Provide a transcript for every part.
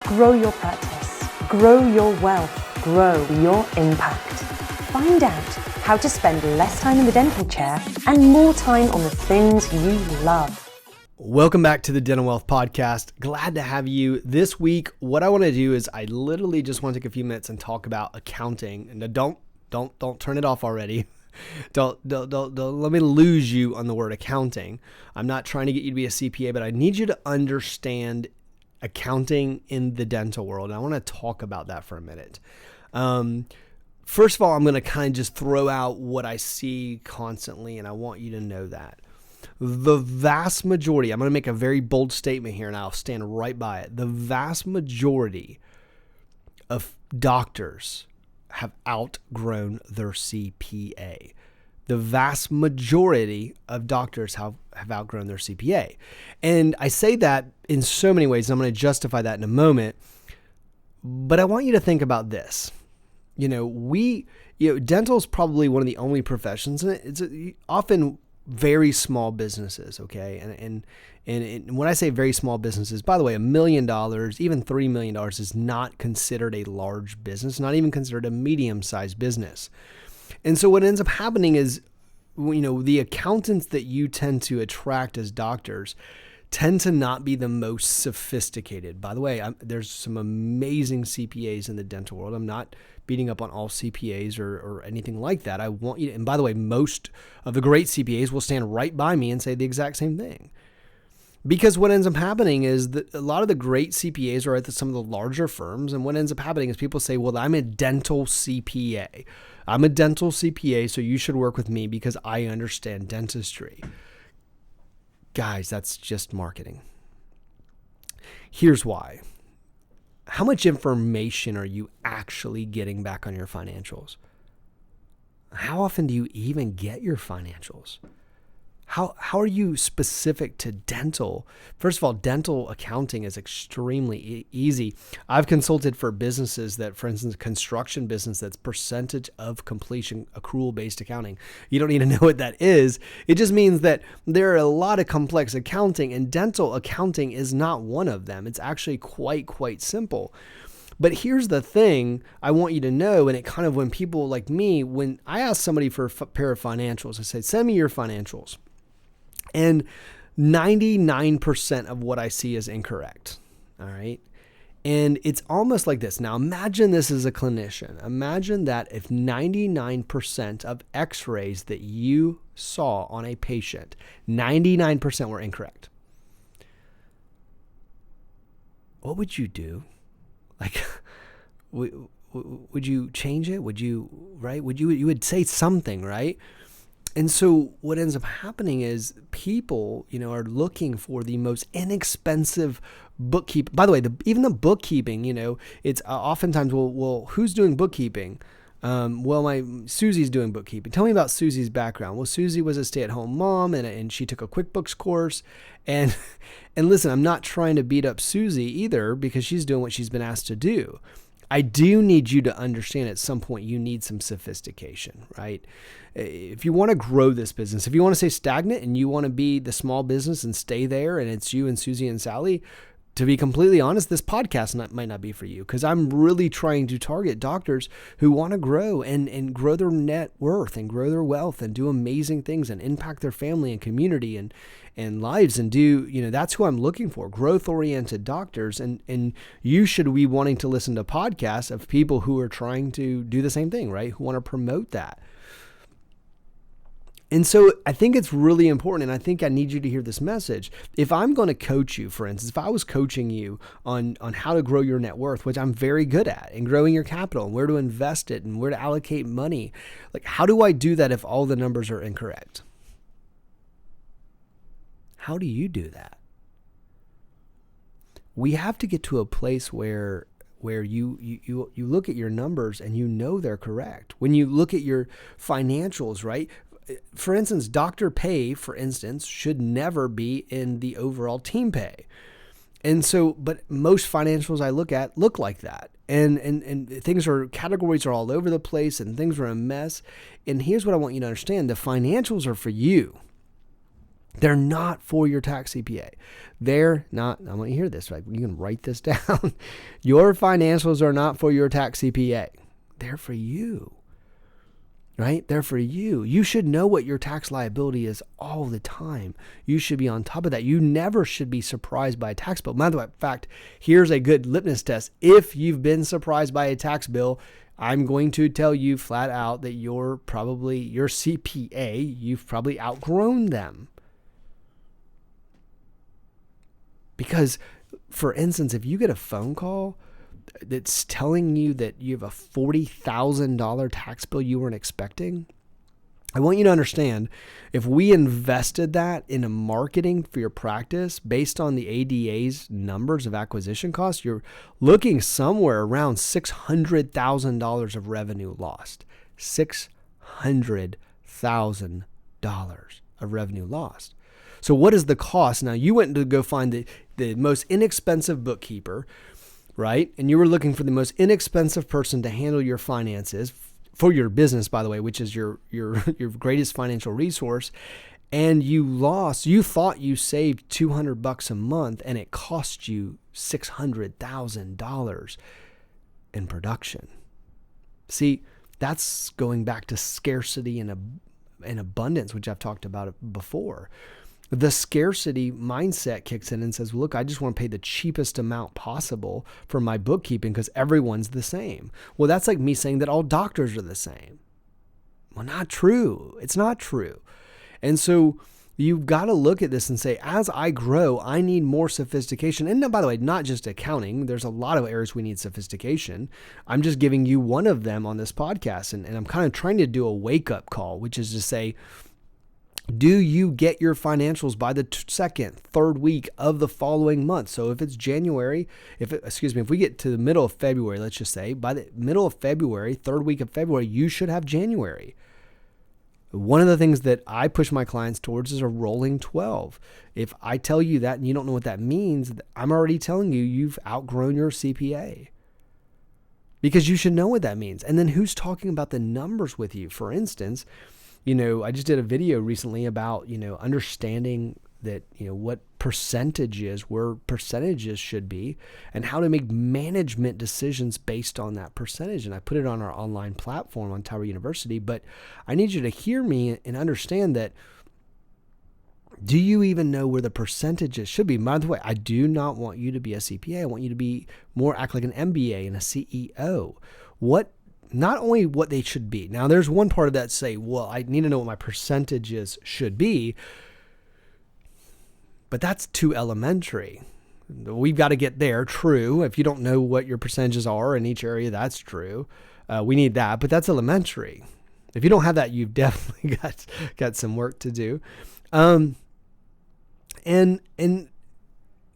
Grow your practice, grow your wealth, grow your impact. Find out how to spend less time in the dental chair and more time on the things you love. Welcome back to the Dental Wealth Podcast. Glad to have you. This week, what I want to do is I literally just want to take a few minutes and talk about accounting. And don't turn it off already. Don't let me lose you on the word accounting. I'm not trying to get you to be a CPA, but I need you to understand accounting in the dental world. And I want to talk about that for a minute. First of all, I'm going to kind of just throw out what I see constantly, and I want you to know that. The vast majority, I'm going to make a very bold statement here, and I'll stand right by it. The vast majority of doctors have outgrown their CPA. The vast majority of doctors have outgrown their CPA. And I say that in so many ways, and I'm going to justify that in a moment. But I want you to think about this. Dental is probably one of the only professions, and it's often very small businesses, okay? And when I say very small businesses, by the way, $1 million, even $3 million is not considered a large business, not even considered a medium-sized business. And so what ends up happening is, the accountants that you tend to attract as doctors tend to not be the most sophisticated. By the way, there's some amazing CPAs in the dental world. I'm not beating up on all CPAs or anything like that. I want you to, and by the way, most of the great CPAs will stand right by me and say the exact same thing. Because what ends up happening is that a lot of the great CPAs are at some of the larger firms. And what ends up happening is people say, well, I'm a dental CPA. I'm a dental CPA, so you should work with me because I understand dentistry. Guys, that's just marketing. Here's why. How much information are you actually getting back on your financials? How often do you even get your financials? How are you specific to dental? First of all, dental accounting is extremely easy. I've consulted for businesses that, for instance, construction business that's percentage of completion accrual-based accounting. You don't need to know what that is. It just means that there are a lot of complex accounting, and dental accounting is not one of them. It's actually quite simple. But here's the thing I want you to know, and it kind of, when people like me, when I ask somebody for a pair of financials, I say, send me your financials. And 99% of what I see is incorrect. All right. And it's almost like this. Now, imagine this as a clinician. Imagine that if 99% of x-rays that you saw on a patient, 99% were incorrect. What would you do? Like, would you change it? Would you, right? You would say something, right? And so what ends up happening is people, are looking for the most inexpensive bookkeeping. By the way, even the bookkeeping, it's oftentimes, well, who's doing bookkeeping? My Susie's doing bookkeeping. Tell me about Susie's background. Well, Susie was a stay-at-home mom, and she took a QuickBooks course. And listen, I'm not trying to beat up Susie either, because she's doing what she's been asked to do. I do need you to understand at some point you need some sophistication, right? If you want to grow this business, if you want to stay stagnant and you want to be the small business and stay there, and it's you and Susie and Sally, to be completely honest, this podcast might not be for you, because I'm really trying to target doctors who want to grow and grow their net worth and grow their wealth and do amazing things and impact their family and community and lives and do, that's who I'm looking for, growth-oriented doctors. And you should be wanting to listen to podcasts of people who are trying to do the same thing, right? Who want to promote that. And so I think it's really important, and I think I need you to hear this message. If I'm going to coach you, for instance, if I was coaching you on how to grow your net worth, which I'm very good at, and growing your capital and where to invest it and where to allocate money, like, how do I do that if all the numbers are incorrect? How do you do that? We have to get to a place where you look at your numbers and they're correct. When you look at your financials, right? For instance, doctor pay, for instance, should never be in the overall team pay. And so, but most financials I look at look like that. And categories are all over the place and things are a mess. And here's what I want you to understand. The financials are for you. They're not for your tax CPA. They're not, I want you to hear this, right? You can write this down. Your financials are not for your tax CPA. They're for you, right? They're for you. You should know what your tax liability is all the time. You should be on top of that. You never should be surprised by a tax bill. Matter of fact, here's a good litmus test. If you've been surprised by a tax bill, I'm going to tell you flat out that your CPA, you've probably outgrown them. Because, for instance, if you get a phone call that's telling you that you have a $40,000 tax bill you weren't expecting, I want you to understand, if we invested that into marketing for your practice based on the ADA's numbers of acquisition costs, you're looking somewhere around $600,000 of revenue lost. $600,000 of revenue lost. So what is the cost? Now, you went to go find the most inexpensive bookkeeper, right? And you were looking for the most inexpensive person to handle your finances for your business, by the way, which is your greatest financial resource. And you thought you saved $200 a month, and it cost you $600,000 in production. See, that's going back to scarcity and abundance, which I've talked about before. The scarcity mindset kicks in and says, look, I just want to pay the cheapest amount possible for my bookkeeping because everyone's the same. Well, that's like me saying that all doctors are the same. Well, not true. It's not true. And so you've got to look at this and say, as I grow, I need more sophistication. And by the way, not just accounting. There's a lot of areas we need sophistication. I'm just giving you one of them on this podcast. And I'm kind of trying to do a wake-up call, which is to say, do you get your financials by the second, third week of the following month? So if it's January, if we get to the middle of February, let's just say, by the middle of February, third week of February, you should have January. One of the things that I push my clients towards is a rolling 12. If I tell you that and you don't know what that means, I'm already telling you you've outgrown your CPA. Because you should know what that means. And then who's talking about the numbers with you? For instance, I just did a video recently about, understanding that, what where percentages should be and how to make management decisions based on that percentage. And I put it on our online platform on Tower University, but I need you to hear me and understand that. Do you even know where the percentages should be? By the way, I do not want you to be a CPA. I want you to act like an MBA and a CEO. Not only what they should be. Now, there's one part of that say, well, I need to know what my percentages should be, but that's too elementary. We've got to get there. True. If you don't know what your percentages are in each area, that's true. We need that, but that's elementary. If you don't have that, you've definitely got some work to do.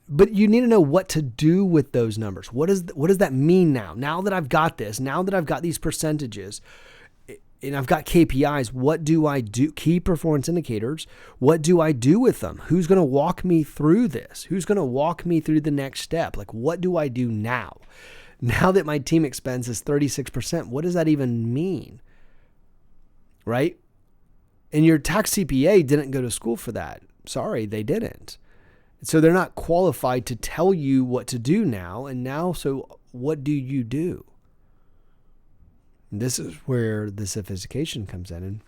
But you need to know what to do with those numbers. What does that mean now? Now that I've got this, now that I've got these percentages, and I've got KPIs, what do I do? Key performance indicators. What do I do with them? Who's going to walk me through this? Who's going to walk me through the next step? Like, what do I do now? Now that my team expense is 36%, what does that even mean? Right? And your tax CPA didn't go to school for that. Sorry, they didn't. So they're not qualified to tell you what to do now. And now, so what do you do? This is where the sophistication comes in.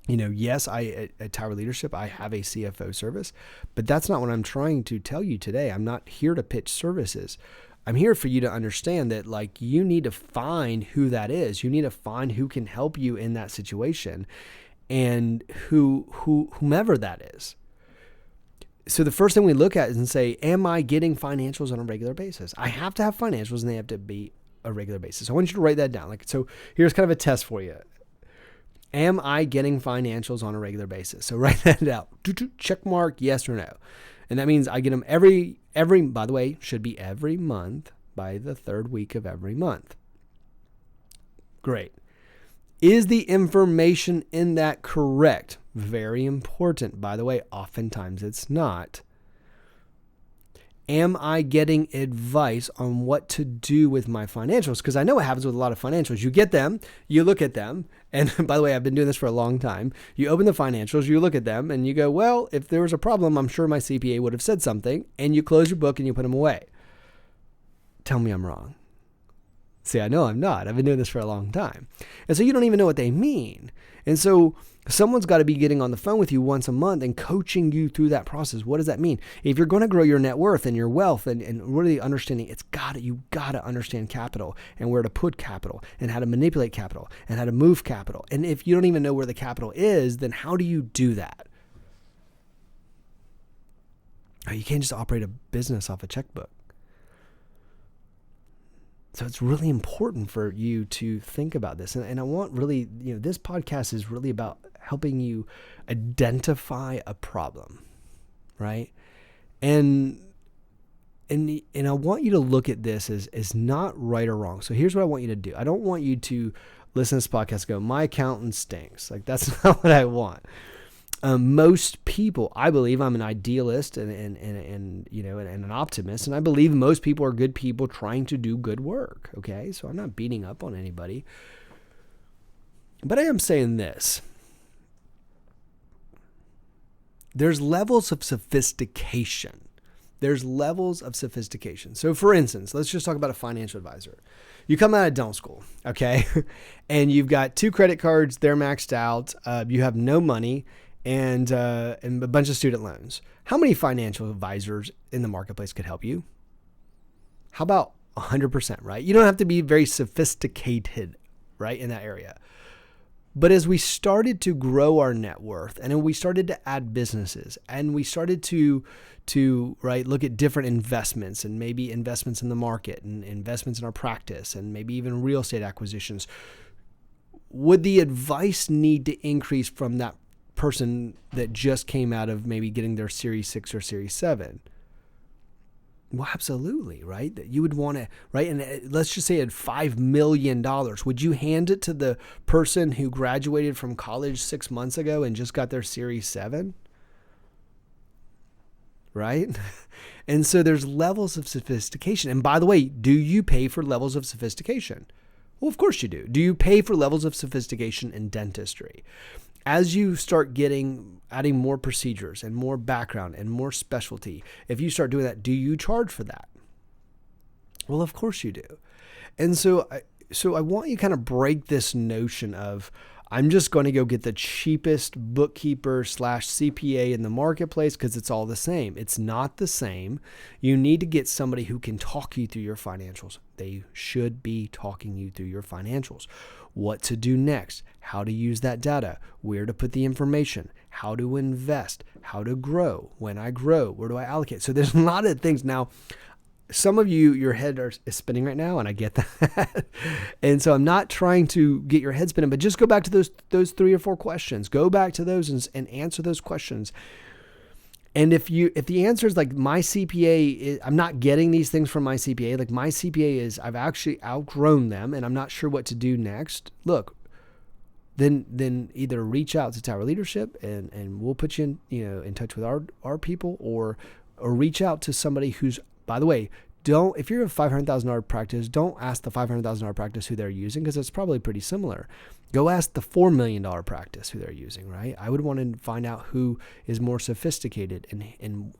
And, yes, at Tower Leadership, I have a CFO service, but that's not what I'm trying to tell you today. I'm not here to pitch services. I'm here for you to understand that, you need to find who that is. You need to find who can help you in that situation and whomever that is. So the first thing we look at is and say, am I getting financials on a regular basis? I have to have financials and they have to be a regular basis. I want you to write that down. So here's kind of a test for you. Am I getting financials on a regular basis? So write that out. Check mark, yes or no. And that means I get them every, by the way, should be every month by the third week of every month. Great. Is the information in that correct? Very important. By the way, oftentimes it's not. Am I getting advice on what to do with my financials? Because I know what happens with a lot of financials. You get them, you look at them, and by the way, I've been doing this for a long time. You open the financials, you look at them, and you go, well, if there was a problem, I'm sure my CPA would have said something, and you close your book and you put them away. Tell me I'm wrong. See, I know I'm not. I've been doing this for a long time. And so you don't even know what they mean. And so someone's got to be getting on the phone with you once a month and coaching you through that process. What does that mean? If you're going to grow your net worth and your wealth and really understanding, you got to understand capital and where to put capital and how to manipulate capital and how to move capital. And if you don't even know where the capital is, then how do you do that? You can't just operate a business off a checkbook. So it's really important for you to think about this. And I want really, this podcast is really about helping you identify a problem, right? And I want you to look at this as not right or wrong. So here's what I want you to do. I don't want you to listen to this podcast and go, my accountant stinks. Like, that's not what I want. Most people, I believe I'm an idealist and an optimist, and I believe most people are good people trying to do good work. Okay, so I'm not beating up on anybody, but I am saying this: there's levels of sophistication. So, for instance, let's just talk about a financial advisor. You come out of dental school, okay, and you've got 2 credit cards; they're maxed out. You have no money. And a bunch of student loans. How many financial advisors in the marketplace could help you? How about 100%, right? You don't have to be very sophisticated, right, in that area. But as we started to grow our net worth and we started to add businesses and we started to look at different investments and maybe investments in the market and investments in our practice and maybe even real estate acquisitions, would the advice need to increase from that person that just came out of maybe getting their Series 6 or Series 7? Well, absolutely, right? That you would want to, right? And let's just say at $5 million, would you hand it to the person who graduated from college 6 months ago and just got their Series 7? Right? And so there's levels of sophistication. And by the way, do you pay for levels of sophistication? Well, of course you do. Do you pay for levels of sophistication in dentistry? As you start adding more procedures and more background and more specialty, if you start doing that, do you charge for that? Well, of course you do. And so I want you to kind of break this notion of, I'm just going to go get the cheapest bookkeeper / CPA in the marketplace because it's all the same. It's not the same. You need to get somebody who can talk you through your financials. They should be talking you through your financials. What to do next, how to use that data, where to put the information, how to invest, how to grow. When I grow, where do I allocate? So there's a lot of things. Now, some of you, your head is spinning right now, and I get that. And so I'm not trying to get your head spinning, but just go back to those 3 or 4 questions. Go back to those and answer those questions. And if the answer is like, my CPA, I'm not getting these things from my CPA, like my CPA is, I've actually outgrown them and I'm not sure what to do next. Look, then either reach out to Tower Leadership and we'll put you in touch with our people, or reach out to somebody who's, by the way, if you're a $500,000 practice, don't ask the $500,000 practice who they're using, because it's probably pretty similar. Go ask the $4 million practice who they're using, right? I would want to find out who is more sophisticated and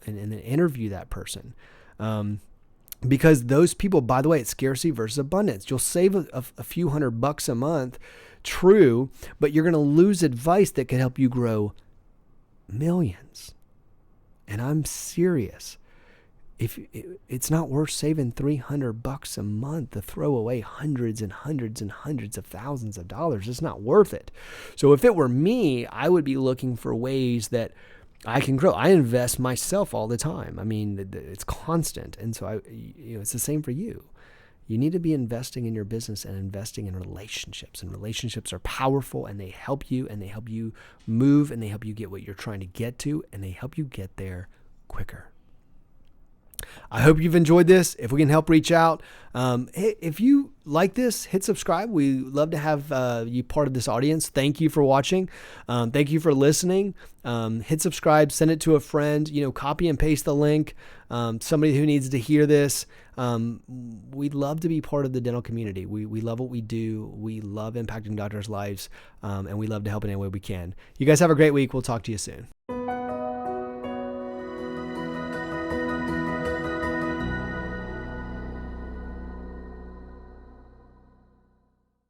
interview that person. Because those people, by the way, it's scarcity versus abundance. You'll save a few $100 a month, true, but you're going to lose advice that could help you grow millions. And I'm serious. If it's not worth saving $300 a month to throw away hundreds and hundreds and hundreds of thousands of dollars, it's not worth it. So if it were me, I would be looking for ways that I can grow. I invest myself all the time. I mean, it's constant. And so it's the same for you. You need to be investing in your business and investing in relationships. And relationships are powerful, and they help you move, and they help you get what you're trying to get to, and they help you get there quicker. I hope you've enjoyed this. If we can help, reach out. If you like this, hit subscribe. We love to have you part of this audience. Thank you for watching. Thank you for listening. Hit subscribe, send it to a friend, copy and paste the link. Somebody who needs to hear this. We'd love to be part of the dental community. We love what we do. We love impacting doctors' lives, and we love to help in any way we can. You guys have a great week. We'll talk to you soon.